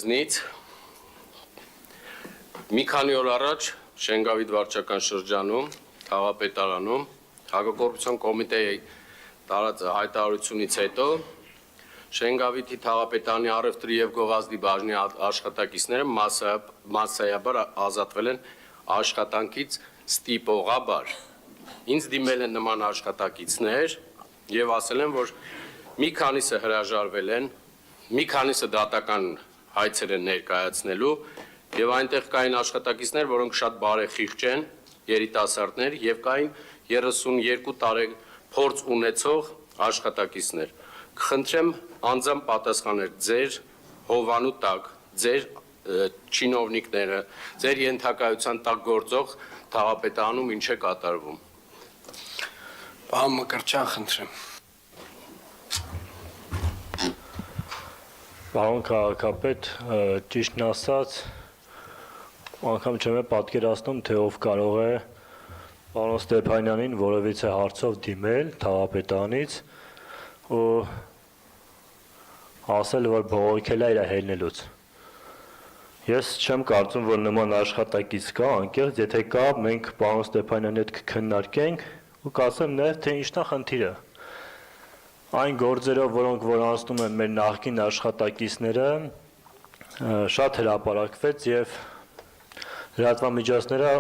ձեզնից։ Մի քանի օր առաջ Շենգավիթ վարչական շրջանում, Խաղապետարանում Հակակոռուպցիոն կոմիտեի տարած հայտարարությունից հետո Շենգավիթի Թաղապետարանի առևտրի եւ գովազդի բաժնի աշխատակիցները մասսայաբար ազատվել են աշխատանքից ստիպողաբար։ Ինձ դիմել են նման աշխատակիցներ եւ ասել են, որ մի քանիսը հրաժարվել են, մի քանիսը դատական հայցեր են ներկայացնելու եւ այնտեղ կային աշխատակիցներ, որոնք շատ բարեխիղճ են, երիտասարդներ եւ կային 32 տարի փորձ ունեցող աշխատակիցներ։ Կխնդրեմ անձամբ պատասխանել ձեր հովանու տակ, ձեր չինովնիկները, ձեր ենթակայության տակ գործող Թաղապետարանում ինչ է կատարվում։ Պարոն Մկրտչյան, խնդրեմ։ Պարոն քաղաքապետ, ճիշտն ասած, անգամ չեմ պատկերացնում, թե ով կարող է պարոն Ստեփանյանին որևիցե հարցով դիմել Թաղապետարանից ու ասել, որ բողոքել է իր հելնելուց։ Ես չեմ կարծում, որ նման աշխատակից կա, անկեղծ, եթե կա, մենք պարոն Ստեփանյանի հետ կքննարկենք ու կասեմ նաև, թե ինչն է խնդիրը։ Այն գործերով, որոնք որ անցնում են մեր նախկին աշխատակիցները, շատ հրապարակվեց եւ լրատվամիջոցները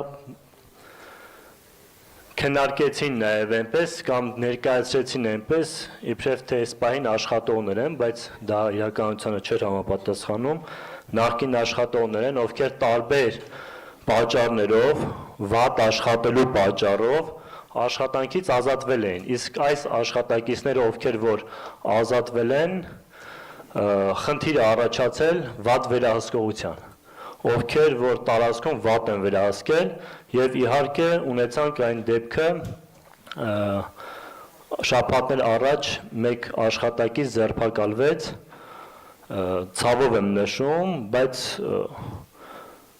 քննարկեցին նաև այնպես կամ ներկայացրեցին այնպես, իբրև թե այս պահին աշխատողներ են, բայց դա իրականությանը չէր համապատասխանում, նախկին աշխատողներ են, ովքեր տարբեր պատճառներով, վատ աշխատելու պատճառով աշխատանքից ազատվել էին, իսկ այս աշխատակիցները, ովքեր որ ազատվել են, խնդիրը առաջացել վատ վերահսկողության, ովքեր որ տարածքում վատ են վերահսկել եւ իհարկե ունեցանք այն դեպքը շաբաթներ առաջ մեկ աշխատակից ձերբակալվեց, ցավով եմ նշում, բայց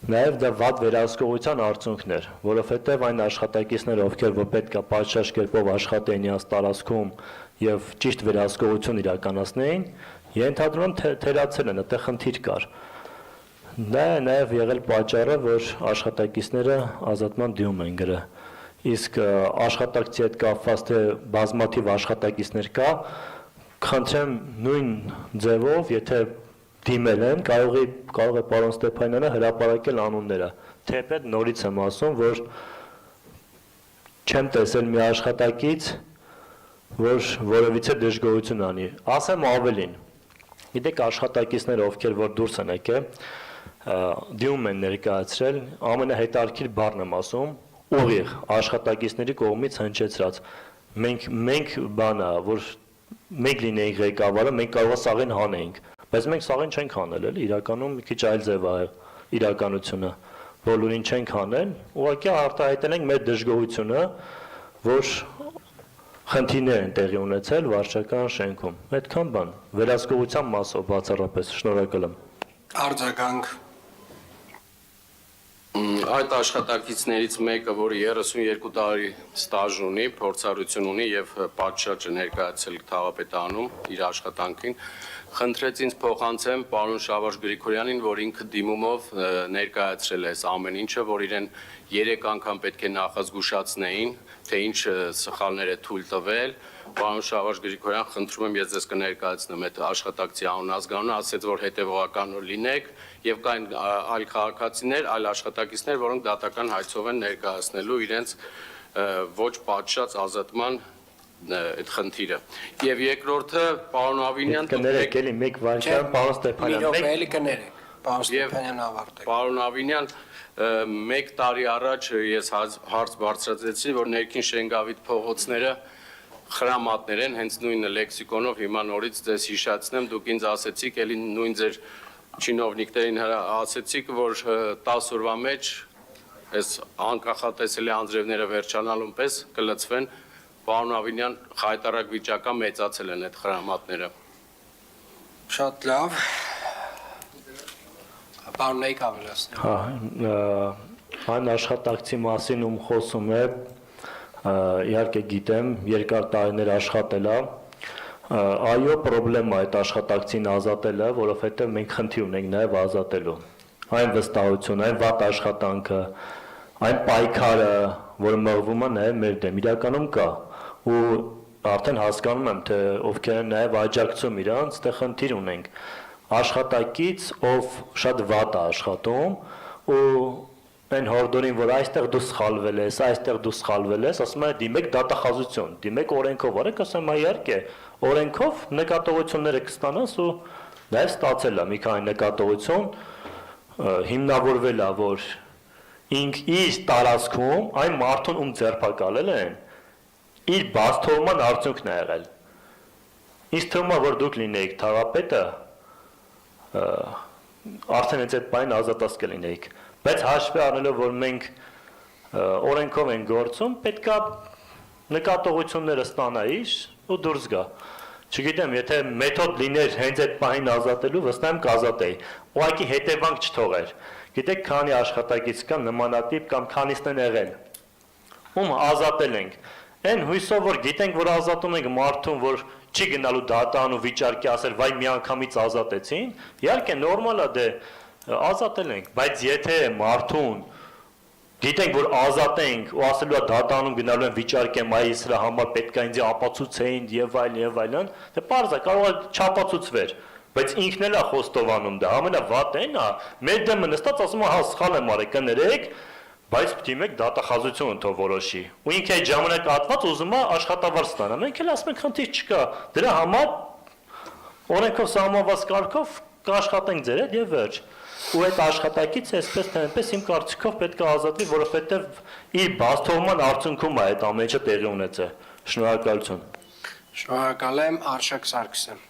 նաև դա վատ վերահսկողության արդյունքն էր, որովհետև այն աշխատակիցները, ովքեր որ պետք է պատշաճ կերպով աշխատեին իրենց տարածքում եւ ճիշտ վերահսկողություն իրականացնեին, ենթադրում եմ թերացել են, այդտեղ խնդիր կար։ Դա է նաև եղել պատճառը, որ աշխատակիցները ազատման դիմում են գրել։ Իսկ աշխատակցի հետ կապված թե բազմաթիվ աշխատակիցներ կա, խնդրեմ նույն ձևով, եթե դիմել են, կարող է պարոն Ստեփանյանը հրապարակել անունները, թեպետ նորից եմ ասում, որ չեմ տեսել մի աշխատակից, որ որևիցե դժգոհություն անի, ասեմ ավելին, գիտեք աշխատակիցները, ովքեր որ դուրս են եկել, դիմում են ներկայացրել, ամենահետաքրքիր բառն եմ ասում, ուղիղ աշխատակիցների կողմից հնչեցրած, մենք բանը, որ մենք լինեինք ղեկավարը, մենք կարող է սաղին հանեինք, բայց մենք սաղին չենք հանել, էլի, իրականում մի քիչ այլ ձև է իրականությունը, բոլորին չենք հանել, ուղղակի արտահայտել ենք մեր դժգոհությունը, որ խնդիրներ են տեղի ունեցել վարչական շենքում, այդքան բան, վերահսկողության մասով բացառապես, շնորհակալ եմ։ Արձագանք։ Այդ աշխատակիցներից մեկը, որը 32 տարի ստաժ ունի, փորձառություն ունի եւ պատշաճ է ներկայացել Թաղապետարանում իր աշխատանքին, խնդրեց ինձ փոխանցեմ պարոն Շավարժ Գրիգորյանին, որ ինքը դիմումով ներկայացրել է այս ամեն ինչը, որ իրեն 3 անգամ պետք է նախազգուշացնեին, թե ինչ սխալներ է թույլ տվել։ Պարոն Շավարժ Գրիգորյան, խնդրում եմ ես ձեզ կներկայացնեմ այդ աշխատակցի անուն ազգանունը, ասեց, որ հետևողական լինեք եւ կային այլ քաղաքացիներ, այլ աշխատակիցներ, որոնք դատական հայցով են ներկայացնելու իրենց ոչ պատշաճ ազատման այդ խնդիրը։ Եվ երկրորդը պարոն Ավինյան, կներեք էլի մեկ վարքյան պարոն Ստեփանյան, էլի կներեք, պարոն Ստեփանյան ավարտեք։ Պարոն Ավինյան, 1 տարի առաջ ես հարց բարձրացրեցի, որ ներքին Շենգավիթ փողոցները խրամատներ են, հենց նույն լեքսիկոնով հիմա նորից ձեզ հիշացնեմ, դուք ինձ ասեցիք, էլի նույն ձեր չինովնիկներին ասեցիք, որ 10 օրվա մեջ այս անկախատեսելի անձրևները վերջանալուն պես կլցվեն, պարոն Ավինյան, խայտարակ վիճակա մեծացել են այդ խրամատները։ Շատ լավ։ Պարոն Նեյք ավելացնի։ Այն աշխատակցի մասին ում խոսում է, իհարկե գիտեմ, երկար տարիներ աշխատել է, Այո, խնդրեմ այդ աշխատակցին ազատելը, որովհետև մենք խնդիր ունենք նաև ազատելու։ Այն վստահություն, այն վատ աշխատանքը, այն պայքարը, որը մղվում է նաև մեր դեմ, իրականում կա։ Ու արդեն հասկանում եմ, թե ովքեր են նաև աջակցում իրանց, դե խնդիր ունենք։ Աշխատակից, ով շատ վատ է աշխատում, ու այն հորդորին, որ այստեղ դու սխալվել ես, այստեղ դու սխալվել ես, ասում է դիմեք դատախազություն, դիմեք օրենքով, արեք, ասեմ, իհարկե, օրենքով նկատողությունները կստանաս ու նաև ստացել է մի քանի նկատողություն, հիմնավորվել է, որ իր տարածքում այն մարդուն ում ձերբակալել են, իր բացթողման արդյունքն է եղել։ Ինձ թվում է, որ դուք լինեիք թաղապետը, արդեն հենց այդ բանին ազատած կլինեիք, բայց հաշվի առնելով, որ մենք օրենքով ենք գործում, պետքա նկատողությունները ստանայիր ու դուրս գա։ Չգիտեմ, եթե մեթոդ լիներ հենց այդ բանին ազատելու, վստահ եմ կազատեի, ուղղակի հետևանք չթողեր։ Գիտեք, քանի աշխատակից կա նմանատիպ կամ քանիսն են եղել, ում ազատել ենք։ Այն հույսով, որ գիտենք, որ ազատում ենք մարդուն, որ չի գնալու դատան ու վիճարկի ասել, վայ միանգամից ազատեցին, իհարկե նորմալ է դե ազատել ենք, բայց եթե մարդուն գիտենք, որ ազատենք ու ասելու է դատանում գնալու են վիճարկեմ, այ սրա համար պետք է ինձ ապացուցեին եւ այլն, դե պարզ է, կարող է չապացուցվեր, բայց ինքն էլ է խոստովանում դա, ամենավատն է, մեր դեմը նստած ասում է, հա սխալ եմ արել, կներեք, բայց դիմեք դատախազությունը թող որոշի։ Ու ինքը այդ ժամանակ ատված ուզում է աշխատավարձ ստանա։ Մենք էլ ասում ենք խնդիր չկա։ Դրա համար օրենքով սահմանված կարգով կաշխատենք ձեր հետ եւ վերջ։ Ու այդ աշխատակից այսպես թե այնպես իմ կարծիքով պետք է ազատվի, որովհետեւ իր բացթողման արդյունքում է այդ ամենը տեղի ունեցել։ Շնորհակալություն։ Շնորհակալ եմ, Արշակ Սարգսյան։